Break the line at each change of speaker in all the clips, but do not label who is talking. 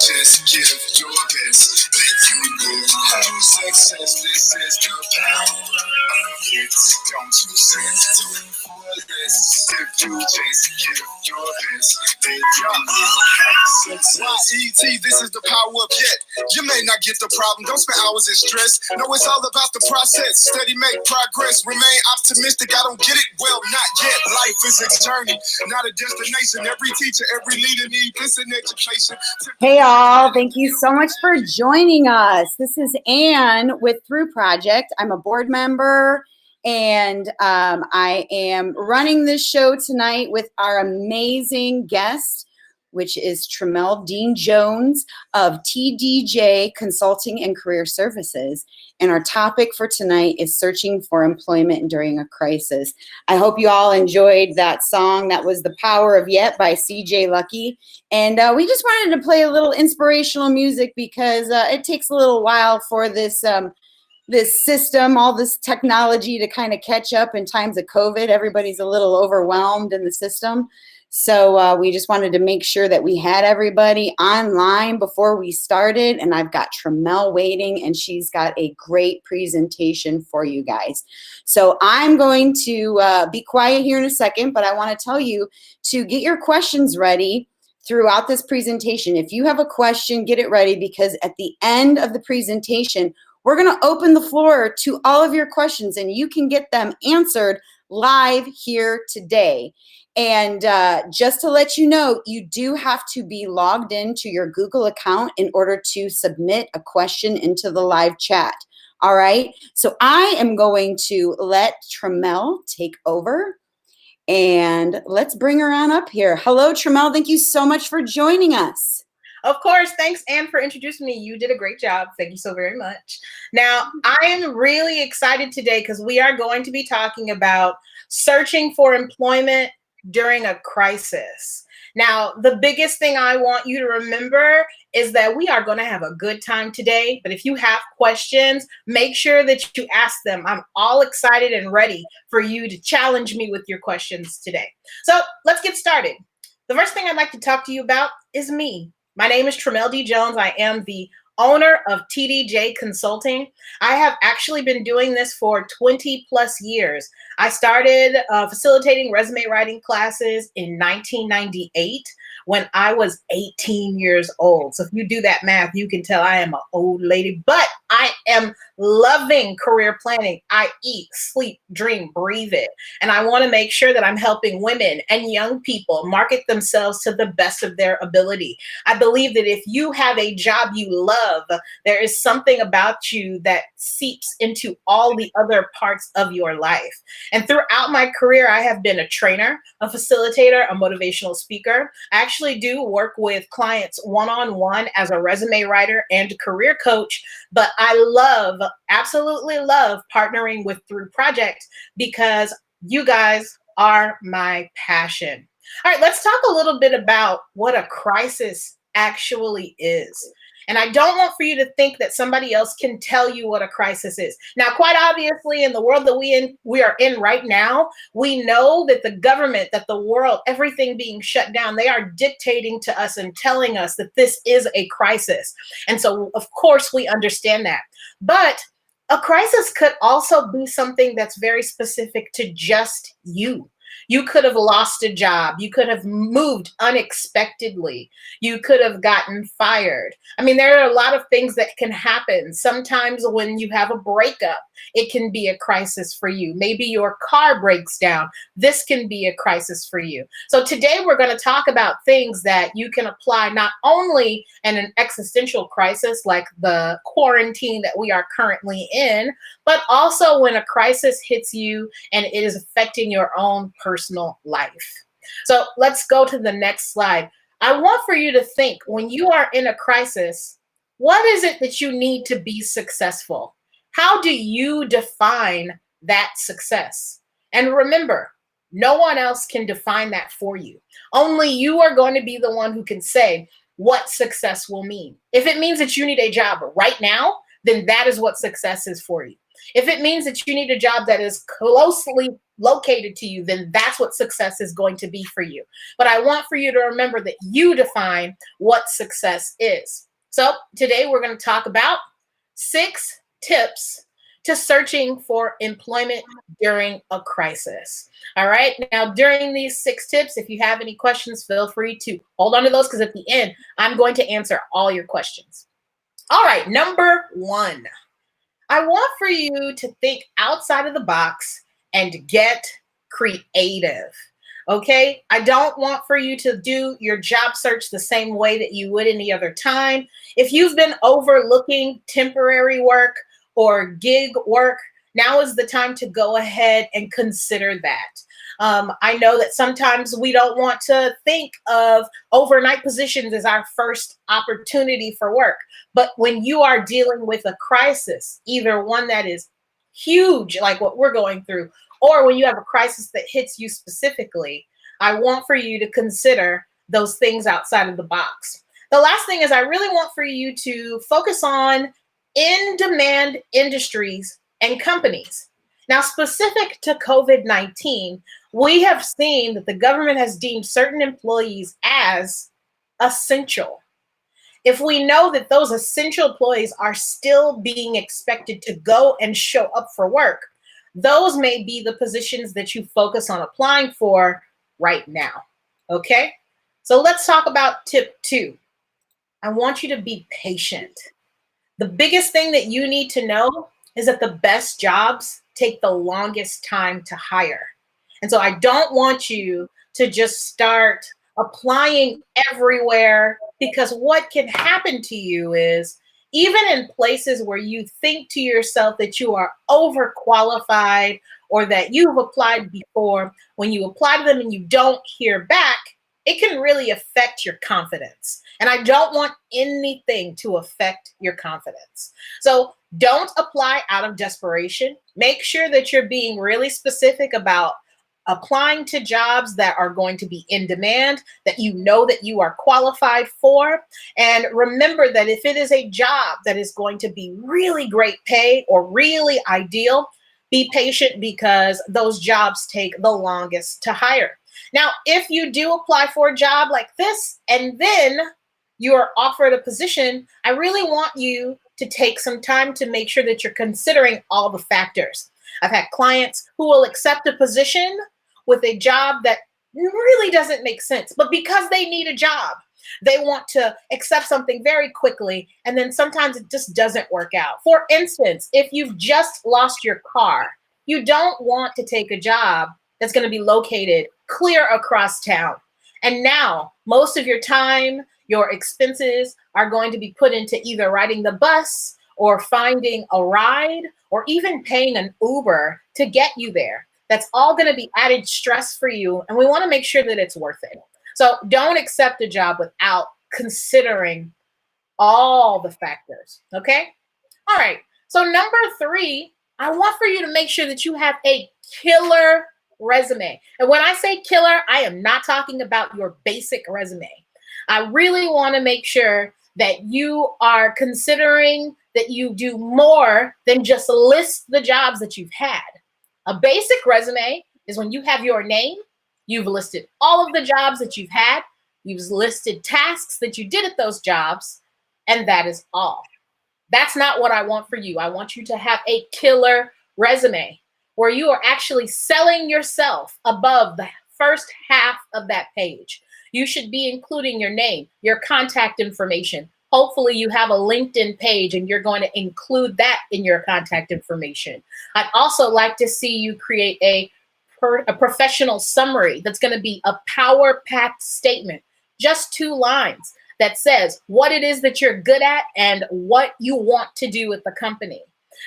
just give your best, then you will have success. This is the power of it. Don't you settle for less. If you just give your best, then you will have success. YET, this is the power of yet. You may not get the problem, don't spend hours in stress. No, it's all about the process. Steady, make progress. Remain optimistic. I don't get it, well, not yet. Life is a journey, not a destination. Every teacher, every leader needs this in education.
Hey all, thank you so much for joining us. This is Ann with THRU Project. I'm a board member, and I am running this show tonight with our amazing guest, which is Tramelle Jones of TDJ Consulting and Career Services. And our topic for tonight is searching for employment during a crisis. I hope you all enjoyed that song. That was The Power of Yet by CJ Lucky. And we just wanted to play a little inspirational music because it takes a little while for this system, all this technology to kind of catch up in times of COVID. Everybody's a little overwhelmed in the system. So we just wanted to make sure that we had everybody online before we started. And I've got Tramelle waiting, and she's got a great presentation for you guys. So I'm going to be quiet here in a second, but I want to tell you to get your questions ready throughout this presentation. If you have a question, get it ready, because at the end of the presentation, we're going to open the floor to all of your questions, and you can get them answered live here today. And just to let you know, you do have to be logged into your Google account in order to submit a question into the live chat. All right. So I am going to let Tramelle take over, and let's bring her on up here. Hello, Tramelle. Thank you so much for joining us.
Of course. Thanks, Ann, for introducing me. You did a great job. Thank you so very much. Now, I am really excited today because we are going to be talking about searching for employment during a crisis. Now, the biggest thing I want you to remember is that we are going to have a good time today. But if you have questions, make sure that you ask them. I'm all excited and ready for you to challenge me with your questions today. So let's get started. The first thing I'd like to talk to you about is me. My name is Tramelle Jones. I am the owner of TDJ Consulting. I have actually been doing this for 20 plus years. I started facilitating resume writing classes in 1998 when I was 18 years old. So if you do that math, you can tell I am an old lady, but I am loving career planning. I eat, sleep, dream, breathe it. And I want to make sure that I'm helping women and young people market themselves to the best of their ability. I believe that if you have a job you love, there is something about you that seeps into all the other parts of your life. And throughout my career, I have been a trainer, a facilitator, a motivational speaker. I actually do work with clients one-on-one as a resume writer and career coach, but I absolutely love partnering with THRU Project because you guys are my passion. All right, let's talk a little bit about what a crisis actually is. And I don't want for you to think that somebody else can tell you what a crisis is. Now, quite obviously, in the world that we are in right now, we know that the government, that the world, everything being shut down, they are dictating to us and telling us that this is a crisis. And so, of course, we understand that. But a crisis could also be something that's very specific to just you. You could have lost a job. You could have moved unexpectedly. You could have gotten fired. I mean, there are a lot of things that can happen. Sometimes when you have a breakup, it can be a crisis for you. Maybe your car breaks down. This can be a crisis for you. So today we're going to talk about things that you can apply not only in an existential crisis like the quarantine that we are currently in, but also when a crisis hits you and it is affecting your own personal life. So let's go to the next slide. I want for you to think, when you are in a crisis, what is it that you need to be successful? How do you define that success? And remember, no one else can define that for you. Only you are going to be the one who can say what success will mean. If it means that you need a job right now, then that is what success is for you. If it means that you need a job that is closely located to you, then that's what success is going to be for you. But I want for you to remember that you define what success is. So today we're going to talk about 6 tips to searching for employment during a crisis. All right. Now, during these 6 tips, if you have any questions, feel free to hold on to those, because at the end, I'm going to answer all your questions. All right. Number 1, I want for you to think outside of the box and get creative. Okay. I don't want for you to do your job search the same way that you would any other time. If you've been overlooking temporary work or gig work, now is the time to go ahead and consider that. I know that sometimes we don't want to think of overnight positions as our first opportunity for work. But when you are dealing with a crisis, either one that is huge, like what we're going through, or when you have a crisis that hits you specifically, I want for you to consider those things outside of the box. The last thing is I really want for you to focus on in-demand industries and companies. Now, specific to COVID-19, we have seen that the government has deemed certain employees as essential. If we know that those essential employees are still being expected to go and show up for work, those may be the positions that you focus on applying for right now. Okay? So let's talk about tip 2. I want you to be patient. The biggest thing that you need to know is that the best jobs take the longest time to hire. And so I don't want you to just start applying everywhere, because what can happen to you is, even in places where you think to yourself that you are overqualified or that you've applied before, when you apply to them and you don't hear back, it can really affect your confidence. And I don't want anything to affect your confidence. So don't apply out of desperation. Make sure that you're being really specific about applying to jobs that are going to be in demand, that you know that you are qualified for. And remember that if it is a job that is going to be really great pay or really ideal, be patient, because those jobs take the longest to hire. Now, if you do apply for a job like this and then you are offered a position, I really want you to take some time to make sure that you're considering all the factors. I've had clients who will accept a position with a job that really doesn't make sense, but because they need a job, they want to accept something very quickly, and then sometimes it just doesn't work out. For instance, if you've just lost your car, you don't want to take a job that's going to be located clear across town. And now most of your time, your expenses are going to be put into either riding the bus or finding a ride or even paying an Uber to get you there. That's all going to be added stress for you, and we want to make sure that it's worth it. So don't accept a job without considering all the factors, okay? All right, so number 3, I want for you to make sure that you have a killer resume. And when I say killer, I am not talking about your basic resume. I really want to make sure that you are considering that you do more than just list the jobs that you've had. A basic resume is when you have your name, you've listed all of the jobs that you've had, you've listed tasks that you did at those jobs, and that is all. That's not what I want for you. I want you to have a killer resume where you are actually selling yourself above the first half of that page. You should be including your name, your contact information. Hopefully you have a LinkedIn page and you're going to include that in your contact information. I'd also like to see you create a professional summary that's going to be a power-packed statement, just 2 lines, that says what it is that you're good at and what you want to do with the company.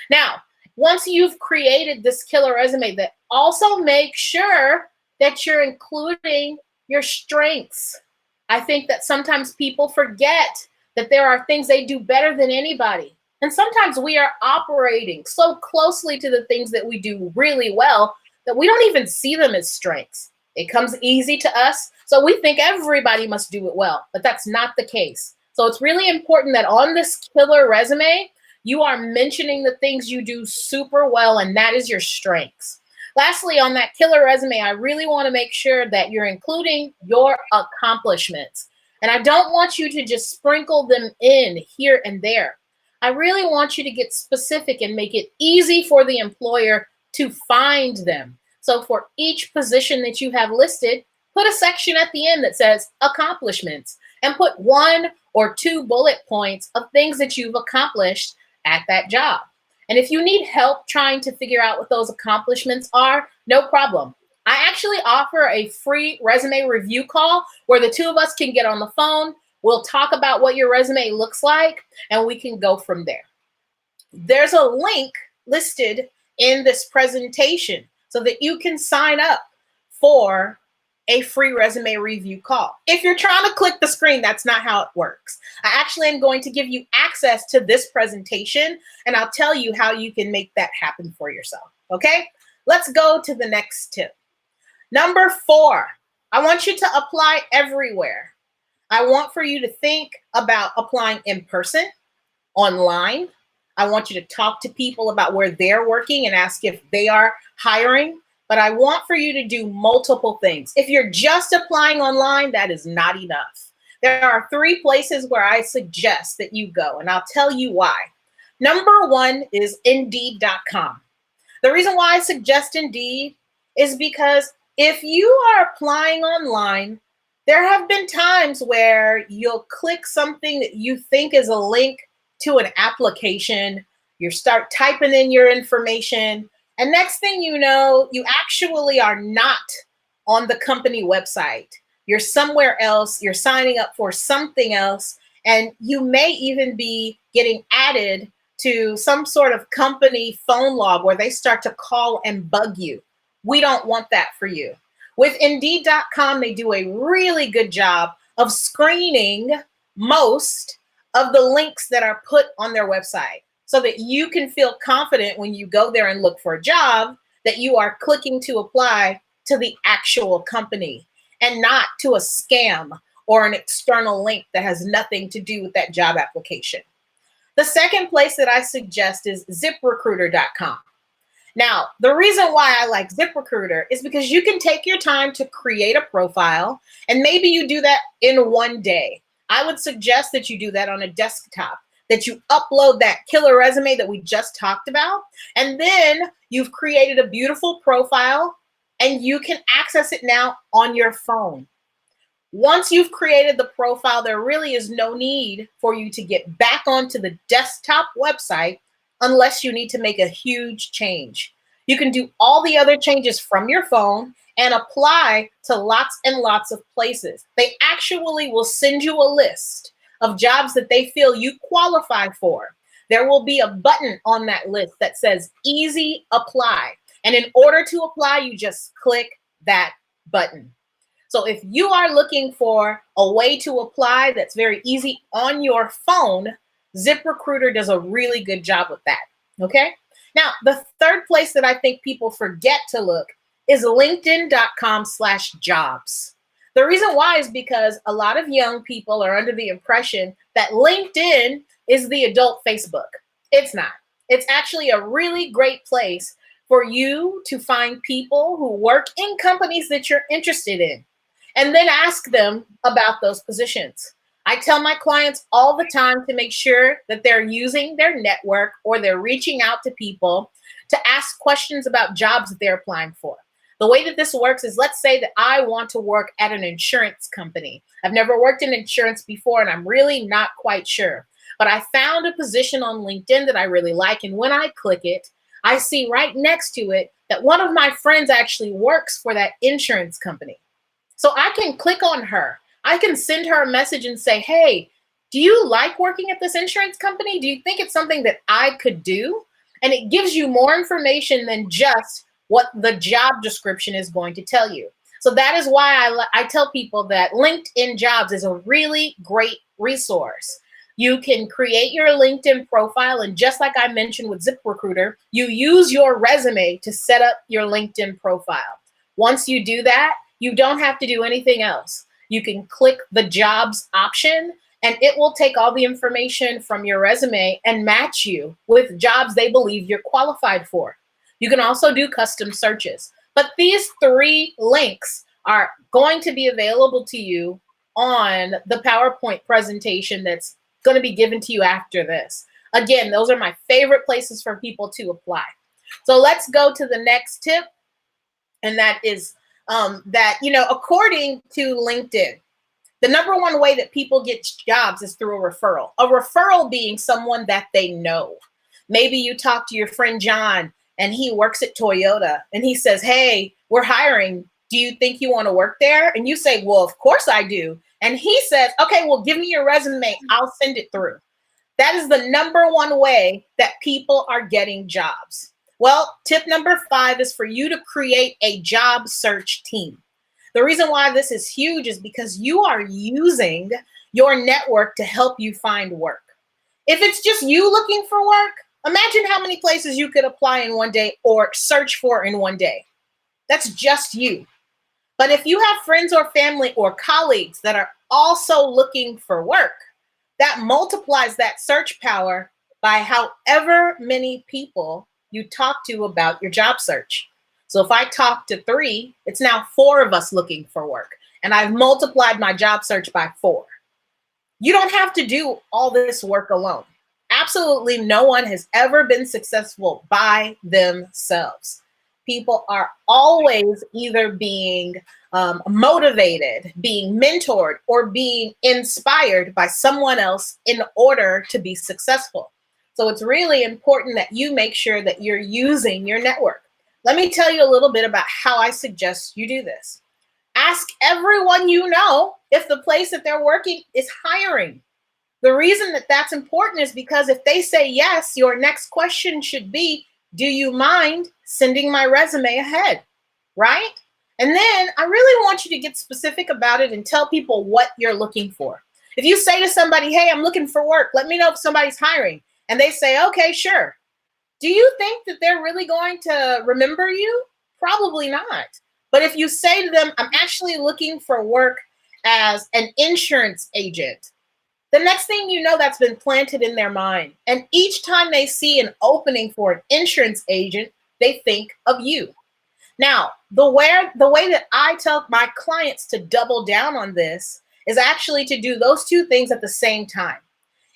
Now, once you've created this killer resume, that also make sure that you're including your strengths. I think that sometimes people forget that there are things they do better than anybody. And sometimes we are operating so closely to the things that we do really well that we don't even see them as strengths. It comes easy to us, so we think everybody must do it well, but that's not the case. So it's really important that on this killer resume, You are mentioning the things you do super well, and that is your strengths. Lastly, on that killer resume, I really want to make sure that you're including your accomplishments. And I don't want you to just sprinkle them in here and there. I really want you to get specific and make it easy for the employer to find them. So for each position that you have listed, put a section at the end that says accomplishments and put 1 or 2 bullet points of things that you've accomplished at that job. And if you need help trying to figure out what those accomplishments are, no problem. I actually offer a free resume review call where the 2 of us can get on the phone. We'll talk about what your resume looks like, and we can go from there. There's a link listed in this presentation so that you can sign up for a free resume review call. If you're trying to click the screen, that's not how it works. I actually am going to give you access to this presentation, and I'll tell you how you can make that happen for yourself, okay? Let's go to the next tip. Number 4, I want you to apply everywhere. I want for you to think about applying in person, online. I want you to talk to people about where they're working and ask if they are hiring. But I want for you to do multiple things. If you're just applying online, that is not enough. There are 3 places where I suggest that you go, and I'll tell you why. Number 1 is Indeed.com. The reason why I suggest Indeed is because if you are applying online, there have been times where you'll click something that you think is a link to an application, you start typing in your information, and next thing you know, you actually are not on the company website. You're somewhere else, you're signing up for something else, and you may even be getting added to some sort of company phone log where they start to call and bug you. We don't want that for you. With Indeed.com, they do a really good job of screening most of the links that are put on their website so that you can feel confident when you go there and look for a job that you are clicking to apply to the actual company and not to a scam or an external link that has nothing to do with that job application. The second place that I suggest is ZipRecruiter.com. Now, the reason why I like ZipRecruiter is because you can take your time to create a profile, and maybe you do that in one day. I would suggest that you do that on a desktop, that you upload that killer resume that we just talked about, and then you've created a beautiful profile, and you can access it now on your phone. Once you've created the profile, there really is no need for you to get back onto the desktop website unless you need to make a huge change. You can do all the other changes from your phone and apply to lots and lots of places. They actually will send you a list of jobs that they feel you qualify for. There will be a button on that list that says Easy Apply. And in order to apply, you just click that button. So if you are looking for a way to apply that's very easy on your phone, ZipRecruiter does a really good job with that, okay? Now, the third place that I think people forget to look is LinkedIn.com/jobs. The reason why is because a lot of young people are under the impression that LinkedIn is the adult Facebook. It's not. It's actually a really great place for you to find people who work in companies that you're interested in, and then ask them about those positions. I tell my clients all the time to make sure that they're using their network or they're reaching out to people to ask questions about jobs that they're applying for. The way that this works is, let's say that I want to work at an insurance company. I've never worked in insurance before, and I'm really not quite sure. But I found a position on LinkedIn that I really like, and when I click it, I see right next to it that one of my friends actually works for that insurance company. So I can click on her. I can send her a message and say, hey, do you like working at this insurance company? Do you think it's something that I could do? And it gives you more information than just what the job description is going to tell you. So that is why I tell people that LinkedIn Jobs is a really great resource. You can create your LinkedIn profile, and just like I mentioned with ZipRecruiter, you use your resume to set up your LinkedIn profile. Once you do that, you don't have to do anything else. You can click the jobs option and it will take all the information from your resume and match you with jobs they believe you're qualified for. You can also do custom searches. But these 3 links are going to be available to you on the PowerPoint presentation that's going to be given to you after this. Again, those are my favorite places for people to apply. So let's go to the next tip. And that is according to LinkedIn, the number 1 way that people get jobs is through a referral. A referral being someone that they know. Maybe you talk to your friend John and he works at Toyota and he says, hey, we're hiring. Do you think you want to work there? And you say, well, of course I do. And he says, okay, well, give me your resume. I'll send it through. That is the number 1 way that people are getting jobs. Well, tip number 5 is for you to create a job search team. The reason why this is huge is because you are using your network to help you find work. If it's just you looking for work, imagine how many places you could apply in one day or search for in one day. That's just you. But if you have friends or family or colleagues that are also looking for work, that multiplies that search power by however many people you talk to about your job search. So if I talk to 3, it's now 4 of us looking for work, and I've multiplied my job search by 4. You don't have to do all this work alone. Absolutely no one has ever been successful by themselves. People are always either being motivated, being mentored, or being inspired by someone else in order to be successful. So it's really important that you make sure that you're using your network. Let me tell you a little bit about how I suggest you do this. Ask everyone you know if the place that they're working is hiring. The reason that that's important is because if they say yes, your next question should be, do you mind sending my resume ahead, right? And then I really want you to get specific about it and tell people what you're looking for. If you say to somebody, hey, I'm looking for work, let me know if somebody's hiring. And they say, okay, sure. Do you think that they're really going to remember you? Probably not. But if you say to them, I'm actually looking for work as an insurance agent, the next thing you know, that's been planted in their mind. And each time they see an opening for an insurance agent, they think of you. Now, the way that I tell my clients to double down on this is actually to do those 2 things at the same time.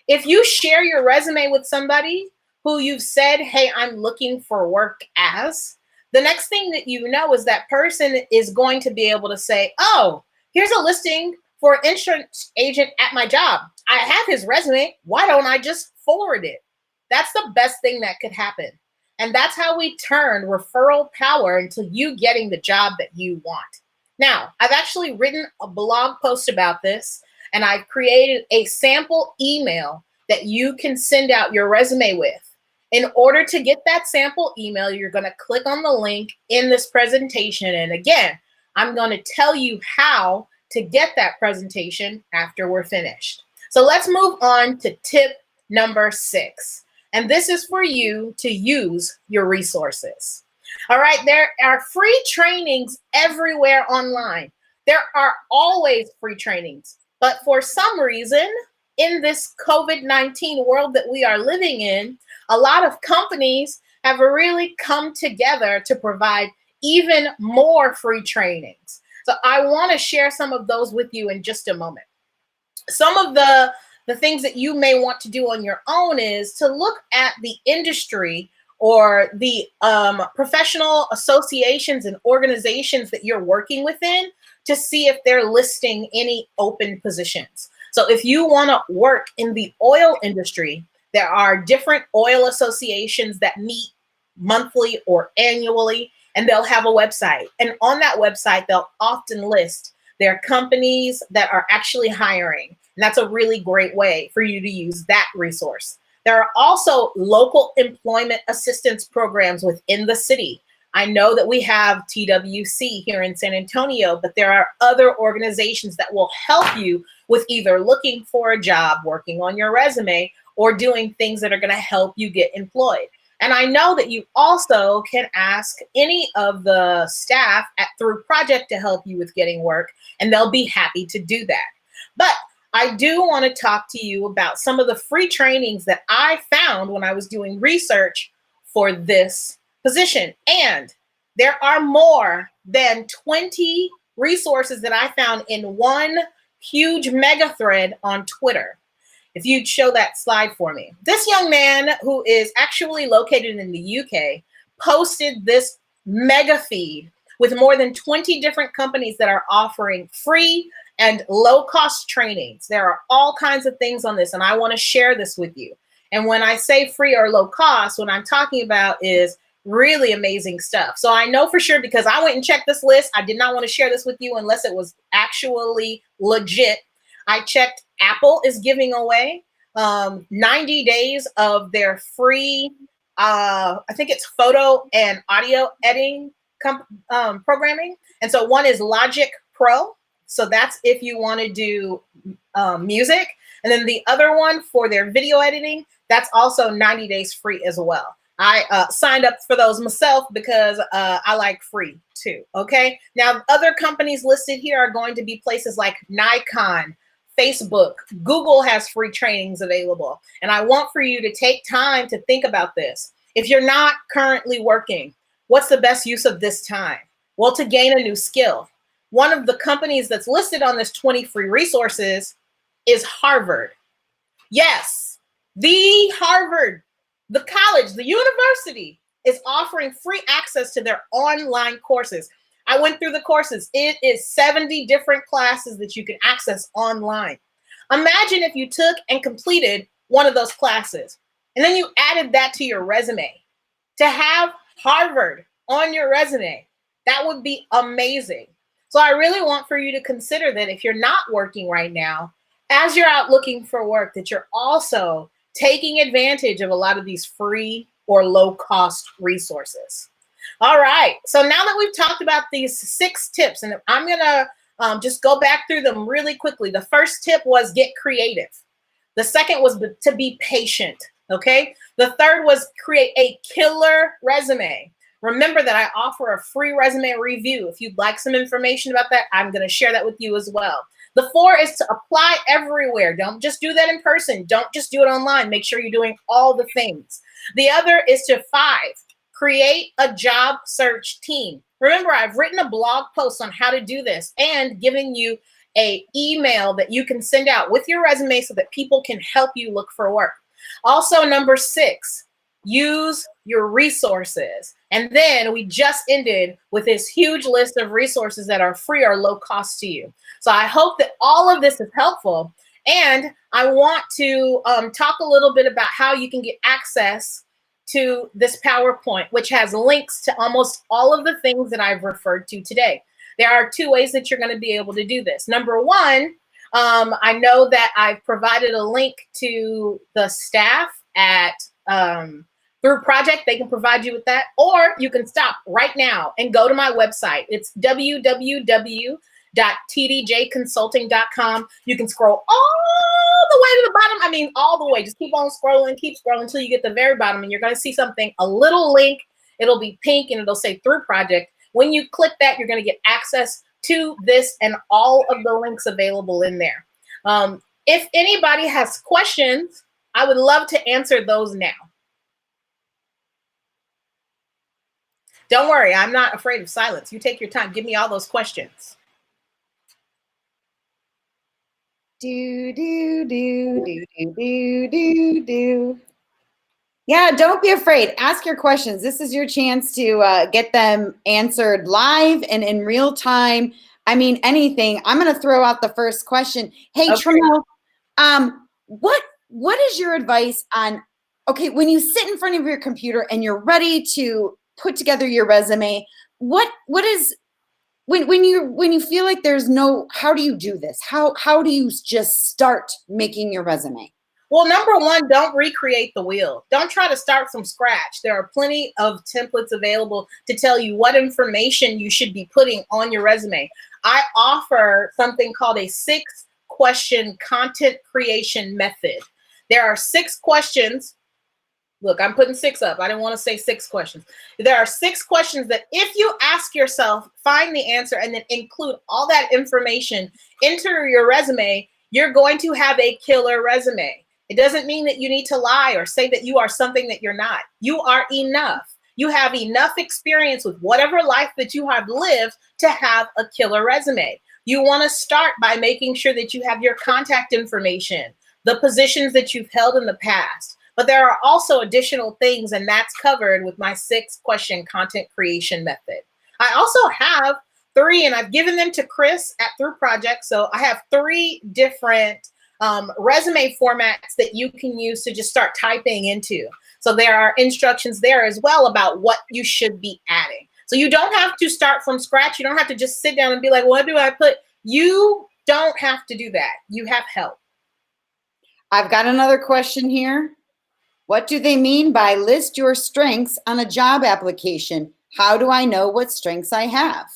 If you share your resume with somebody who you've said, hey, I'm looking for work as, the next thing that you know is that person is going to be able to say, oh, here's a listing for an insurance agent at my job. I have his resume. Why don't I just forward it? That's the best thing that could happen. And that's how we turn referral power into you getting the job that you want. Now, I've actually written a blog post about this, and I've created a sample email that you can send out your resume with. In order to get that sample email, you're going to click on the link in this presentation. And again, I'm going to tell you how to get that presentation after we're finished. So let's move on to tip number 6. And this is for you to use your resources. All right, there are free trainings everywhere online. There are always free trainings. But for some reason, in this COVID-19 world that we are living in, a lot of companies have really come together to provide even more free trainings. So I want to share some of those with you in just a moment. Some of the things that you may want to do on your own is to look at the industry or the professional associations and organizations that you're working within to see if they're listing any open positions. So if you want to work in the oil industry, there are different oil associations that meet monthly or annually, and they'll have a website. And on that website, they'll often list their companies that are actually hiring. And that's a really great way for you to use that resource. There are also local employment assistance programs within the city. I know that we have TWC here in San Antonio, but there are other organizations that will help you with either looking for a job, working on your resume, or doing things that are going to help you get employed. And I know that you also can ask any of the staff at THRU Project to help you with getting work, and they'll be happy to do that. But I do want to talk to you about some of the free trainings that I found when I was doing research for this position. And there are more than 20 resources that I found in one huge mega thread on Twitter. If you'd show that slide for me. This young man, who is actually located in the UK, posted this mega feed with more than 20 different companies that are offering free and low-cost trainings. There are all kinds of things on this, and I want to share this with you. And when I say free or low cost, what I'm talking about is really amazing stuff. So I know for sure, because I went and checked this list. I did not want to share this with you unless it was actually legit. I checked. Apple is giving away 90 days of their free, I think it's photo and audio editing programming. And so one is Logic Pro. So that's if you want to do music. And then the other one for their video editing, that's also 90 days free as well. I signed up for those myself because I like free too. Okay. Now, other companies listed here are going to be places like Nikon, Facebook, Google has free trainings available. And I want for you to take time to think about this. If you're not currently working, what's the best use of this time? Well, to gain a new skill. One of the companies that's listed on this 20 free resources is Harvard. Yes, the Harvard, the college, the university is offering free access to their online courses. I went through the courses. It is 70 different classes that you can access online. Imagine if you took and completed one of those classes, and then you added that to your resume. To have Harvard on your resume, that would be amazing. So I really want for you to consider that if you're not working right now, as you're out looking for work, that you're also taking advantage of a lot of these free or low-cost resources. All right, so now that we've talked about these 6 tips, and I'm gonna just go back through them really quickly. The first tip was get creative. The second was to be patient, okay? The third was create a killer resume. Remember that I offer a free resume review. If you'd like some information about that, I'm gonna share that with you as well. The 4 is to apply everywhere. Don't just do that in person. Don't just do it online. Make sure you're doing all the things. The other is to 5, create a job search team. Remember, I've written a blog post on how to do this and giving you an email that you can send out with your resume so that people can help you look for work. Also, number 6, use your resources. And then we just ended with this huge list of resources that are free or low cost to you. So I hope that all of this is helpful. And I want to talk a little bit about how you can get access to this PowerPoint, which has links to almost all of the things that I've referred to today. There are 2 ways that you're going to be able to do this. Number 1, I know that I've provided a link to the staff at THRU Project. They can provide you with that, or you can stop right now and go to my website. It's www.tdjconsulting.com. You can scroll all the way to the bottom. I mean, all the way. Just keep on scrolling, keep scrolling until you get to the very bottom, and you're going to see something, a little link. It'll be pink, and it'll say THRU Project. When you click that, you're going to get access to this and all of the links available in there. If anybody has questions, I would love to answer those now. Don't worry, I'm not afraid of silence. You take your time. Give me all those questions.
Yeah, don't be afraid. Ask your questions. This is your chance to get them answered live and in real time. I mean, anything. I'm going to throw out the first question. Hey, okay. Tramel, what is your advice on, okay, when you sit in front of your computer and you're ready to put together your resume, what is, when you feel like there's no, how do you do this? How do you just start making your resume?
Well, number 1, don't recreate the wheel. Don't try to start from scratch. There are plenty of templates available to tell you what information you should be putting on your resume. I offer something called a 6-question content creation method. There are 6 questions. Look, I'm putting 6 up. I didn't want to say 6 questions. There are 6 questions that if you ask yourself, find the answer, and then include all that information into your resume, you're going to have a killer resume. It doesn't mean that you need to lie or say that you are something that you're not. You are enough. You have enough experience with whatever life that you have lived to have a killer resume. You want to start by making sure that you have your contact information, the positions that you've held in the past. But there are also additional things, and that's covered with my 6-question content creation method. I also have 3, and I've given them to Chris at THRU Project. So I have 3 different resume formats that you can use to just start typing into. So there are instructions there as well about what you should be adding. So you don't have to start from scratch. You don't have to just sit down and be like, what do I put? You don't have to do that. You have help.
I've got another question here. What do they mean by list your strengths on a job application? How do I know what strengths I have?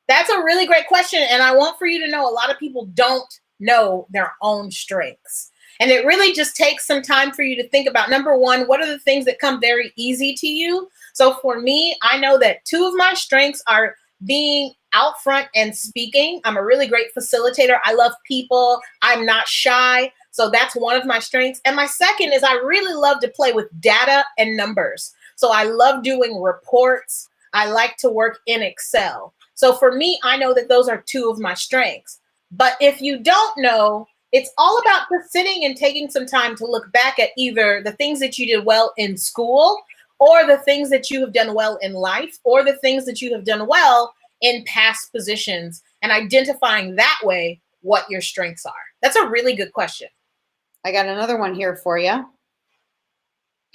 That's a really great question. And I want for you to know a lot of people don't know their own strengths. And it really just takes some time for you to think about, number one, what are the things that come very easy to you? So for me, I know that 2 of my strengths are being out front and speaking. I'm a really great facilitator. I love people. I'm not shy. So that's one of my strengths. And my second is I really love to play with data and numbers. So I love doing reports. I like to work in Excel. So for me, I know that those are 2 of my strengths. But if you don't know, it's all about just sitting and taking some time to look back at either the things that you did well in school, or the things that you have done well in life, or the things that you have done well in past positions, and identifying that way what your strengths are. That's a really good question.
I got another one here for you.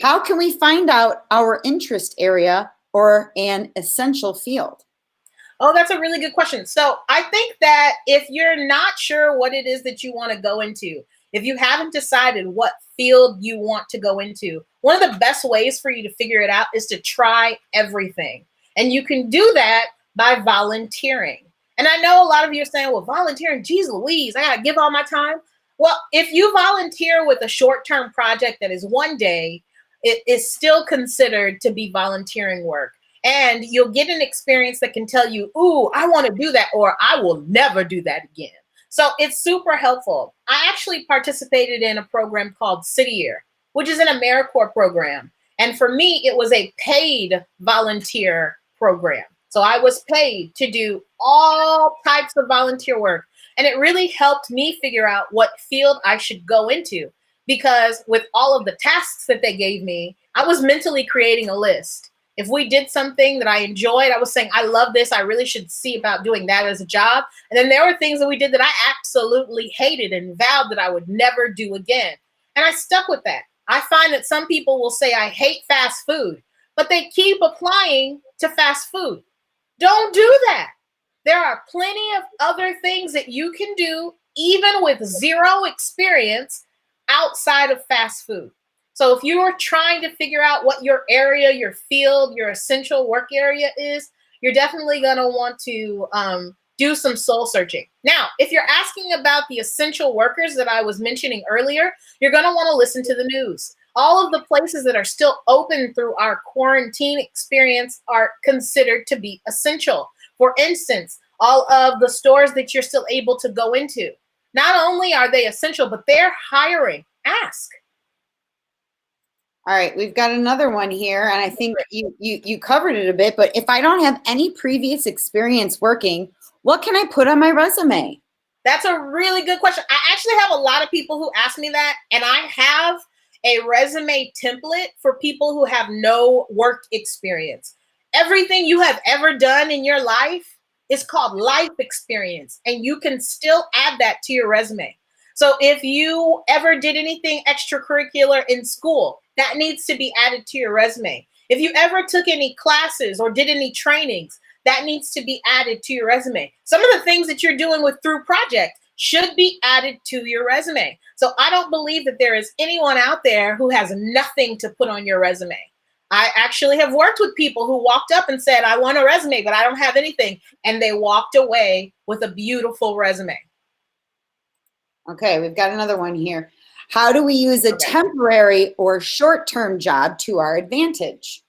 How can we find out our interest area or an essential field?
Oh, that's a really good question. So I think that if you're not sure what it is that you want to go into, if you haven't decided what field you want to go into, one of the best ways for you to figure it out is to try everything. And you can do that by volunteering. And I know a lot of you are saying, well, volunteering, geez Louise, I got to give all my time. Well, if you volunteer with a short-term project that is 1 day, it is still considered to be volunteering work. And you'll get an experience that can tell you, ooh, I want to do that, or I will never do that again. So it's super helpful. I actually participated in a program called City Year, which is an AmeriCorps program. And for me, it was a paid volunteer program. So I was paid to do all types of volunteer work. And it really helped me figure out what field I should go into. Because with all of the tasks that they gave me, I was mentally creating a list. If we did something that I enjoyed, I was saying, I love this. I really should see about doing that as a job. And then there were things that we did that I absolutely hated and vowed that I would never do again. And I stuck with that. I find that some people will say, I hate fast food, but they keep applying to fast food. Don't do that. There are plenty of other things that you can do, even with 0 experience outside of fast food. So if you are trying to figure out what your area, your field, your essential work area is, you're definitely going to want to do some soul searching. Now, if you're asking about the essential workers that I was mentioning earlier, you're going to want to listen to the news. All of the places that are still open through our quarantine experience are considered to be essential. For instance, all of the stores that you're still able to go into, not only are they essential, but they're hiring. Ask.
All right, we've got another one here, and I think you covered it a bit, but if I don't have any previous experience working, what can I put on my resume?
That's a really good question. I actually have a lot of people who ask me that, and I have a resume template for people who have no work experience. Everything you have ever done in your life is called life experience, and you can still add that to your resume. So if you ever did anything extracurricular in school, that needs to be added to your resume. If you ever took any classes or did any trainings, that needs to be added to your resume. Some of the things that you're doing with THRU Project should be added to your resume. So I don't believe that there is anyone out there who has nothing to put on your resume. I actually have worked with people who walked up and said, I want a resume, but I don't have anything. And they walked away with a beautiful resume.
Okay, we've got another one here. How do we use a temporary or short-term job to our advantage?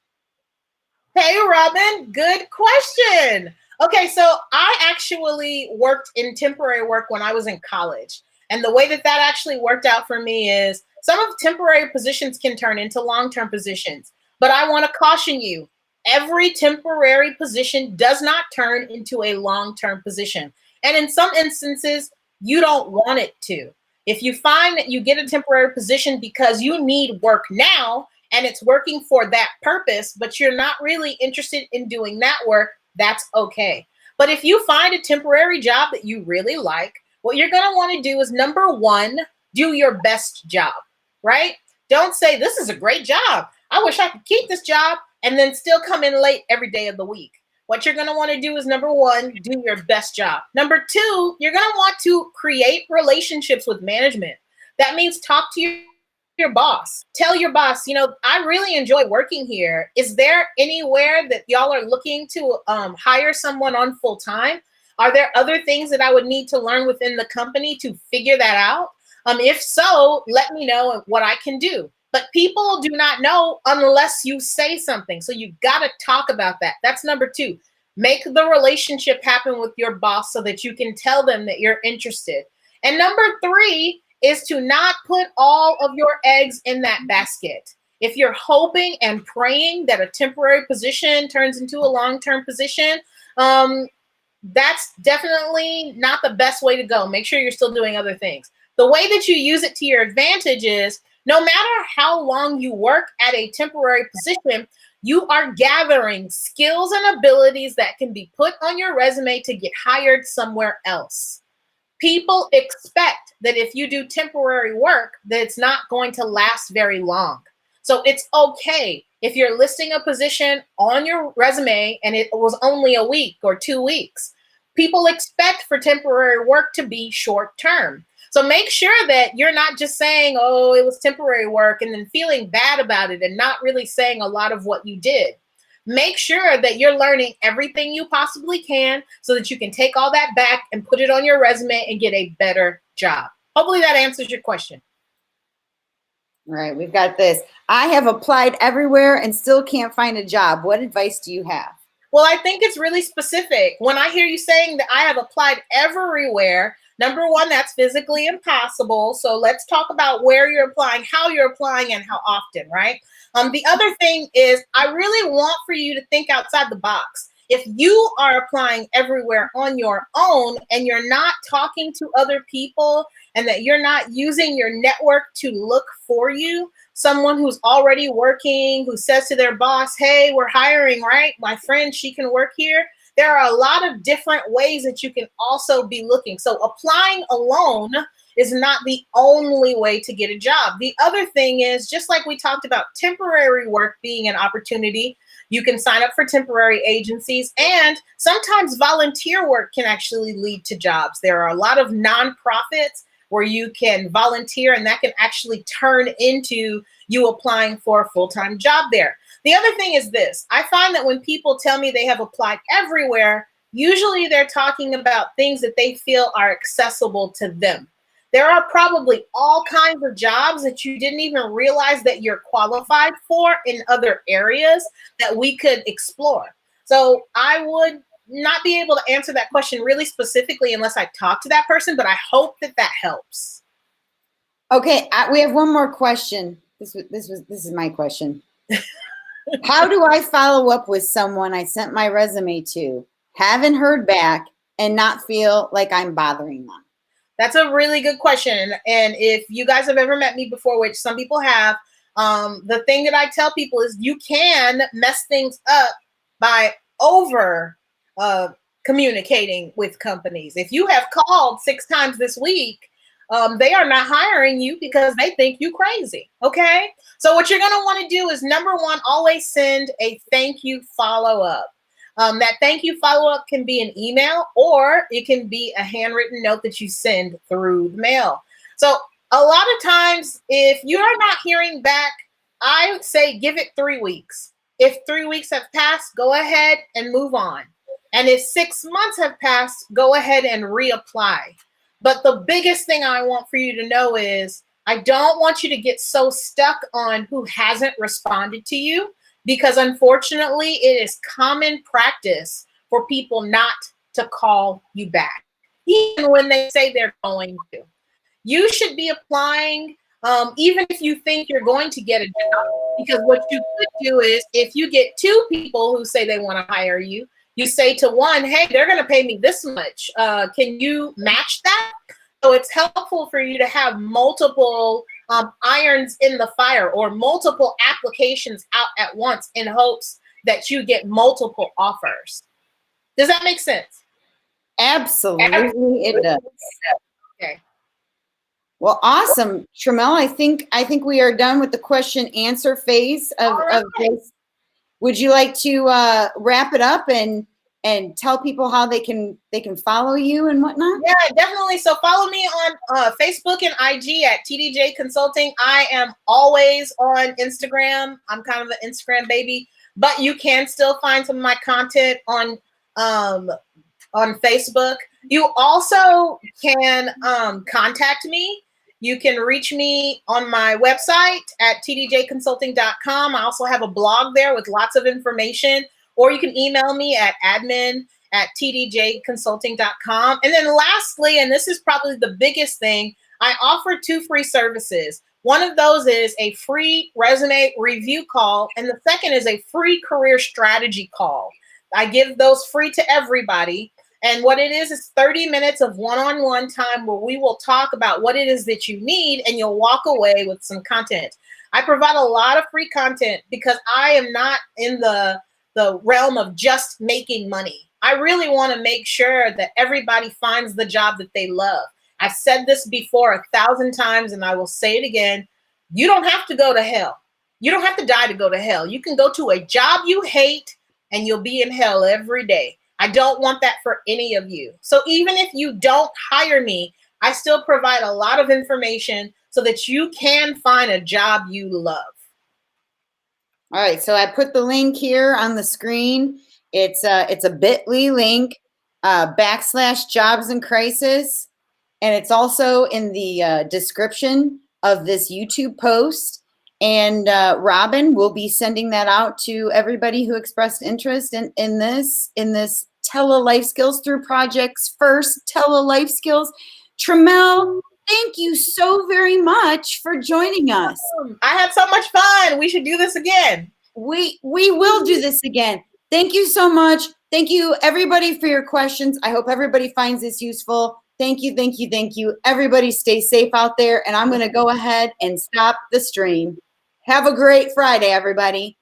Hey, Robin, good question. Okay, so I actually worked in temporary work when I was in college. And the way that that actually worked out for me is some of temporary positions can turn into long-term positions. But I want to caution you, every temporary position does not turn into a long-term position. And in some instances, you don't want it to. If you find that you get a temporary position because you need work now and it's working for that purpose, but you're not really interested in doing that work, that's okay. But if you find a temporary job that you really like, what you're going to want to do is, number one, do your best job, right? Don't say, this is a great job, I wish I could keep this job, and then still come in late every day of the week. What you're going to want to do is, number one, do your best job. Number two, you're going to want to create relationships with management. That means talk to your boss. Tell your boss, I really enjoy working here. Is there anywhere that y'all are looking to hire someone on full time? Are there other things that I would need to learn within the company to figure that out? If so, let me know what I can do. But people do not know unless you say something. So you got to talk about that. That's number two. Make the relationship happen with your boss so that you can tell them that you're interested. And number three is to not put all of your eggs in that basket. If you're hoping and praying that a temporary position turns into a long-term position, that's definitely not the best way to go. Make sure you're still doing other things. The way that you use it to your advantage is, no matter how long you work at a temporary position, you are gathering skills and abilities that can be put on your resume to get hired somewhere else. People expect that if you do temporary work, that it's not going to last very long. So it's okay if you're listing a position on your resume and it was only a week or 2 weeks. People expect for temporary work to be short term. So make sure that you're not just saying, oh, it was temporary work, and then feeling bad about it and not really saying a lot of what you did. Make sure that you're learning everything you possibly can so that you can take all that back and put it on your resume and get a better job. Hopefully that answers your question.
All right, we've got this. I have applied everywhere and still can't find a job. What advice do you have?
Well, I think it's really specific. When I hear you saying that I have applied everywhere, number one, that's physically impossible. So let's talk about where you're applying, how you're applying, and how often, right? The other thing is, I really want for you to think outside the box. If you are applying everywhere on your own and you're not talking to other people and that you're not using your network to look for you, someone who's already working, who says to their boss, hey, we're hiring, right? My friend, she can work here. There are a lot of different ways that you can also be looking. So applying alone is not the only way to get a job. The other thing is, just like we talked about temporary work being an opportunity, you can sign up for temporary agencies, and sometimes volunteer work can actually lead to jobs. There are a lot of nonprofits where you can volunteer, and that can actually turn into you applying for a full-time job there. The other thing is this. I find that when people tell me they have applied everywhere, usually they're talking about things that they feel are accessible to them. There are probably all kinds of jobs that you didn't even realize that you're qualified for in other areas that we could explore. So I would not be able to answer that question really specifically unless I talk to that person, but I hope that that helps.
Okay, we have one more question. This is my question. How do I follow up with someone I sent my resume to, haven't heard back, and not feel like I'm bothering them?
That's a really good question. And if you guys have ever met me before, which some people have, the thing that I tell people is you can mess things up by over communicating with companies. If you have called 6 times this week, they are not hiring you because they think you crazy, okay? So what you're gonna wanna do is, number one, always send a thank you follow-up. That thank you follow-up can be an email, or it can be a handwritten note that you send through the mail. So a lot of times, if you're not hearing back, I would say give it 3 weeks. If 3 weeks have passed, go ahead and move on. And if 6 months have passed, go ahead and reapply. But the biggest thing I want for you to know is, I don't want you to get so stuck on who hasn't responded to you, because unfortunately it is common practice for people not to call you back, even when they say they're going to. you should be applying, even if you think you're going to get a job. Because what you could do is, if you get 2 people who say they want to hire you, you say to one, hey, they're going to pay me this much. Can you match that? So it's helpful for you to have multiple irons in the fire, or multiple applications out at once, in hopes that you get multiple offers. Does that make sense?
Absolutely, it does.
Okay.
Well, awesome, Tramelle. I think we are done with the question answer phase of this. Would you like to wrap it up and tell people how they can follow you and whatnot?
Yeah, definitely. So follow me on Facebook and IG at TDJ Consulting. I am always on Instagram. I'm kind of an Instagram baby, but you can still find some of my content on Facebook. You also can contact me. You can reach me on my website at tdjconsulting.com. I also have a blog there with lots of information, or you can email me at admin@tdjconsulting.com. And then lastly, and this is probably the biggest thing, I offer 2 free services. One of those is a free resume review call, and the second is a free career strategy call. I give those free to everybody. And what it is 30 minutes of one-on-one time where we will talk about what it is that you need, and you'll walk away with some content. I provide a lot of free content because I am not in the realm of just making money. I really want to make sure that everybody finds the job that they love. I've said this before 1,000 times, and I will say it again. You don't have to go to hell. You don't have to die to go to hell. You can go to a job you hate and you'll be in hell every day. I don't want that for any of you. So even if you don't hire me, I still provide a lot of information so that you can find a job you love.
All right, so I put the link here on the screen. It's a bit.ly link, /jobs in crisis, and it's also in the description of this YouTube post. And Robin will be sending that out to everybody who expressed interest in this TeleLife Skills THRU Project's first TeleLife Skills. Tramelle, thank you so very much for joining us.
I had so much fun. We should do this again.
We will do this again. Thank you so much. Thank you, everybody, for your questions. I hope everybody finds this useful. Thank you, thank you, thank you. Everybody stay safe out there, and I'm going to go ahead and stop the stream. Have a great Friday, everybody.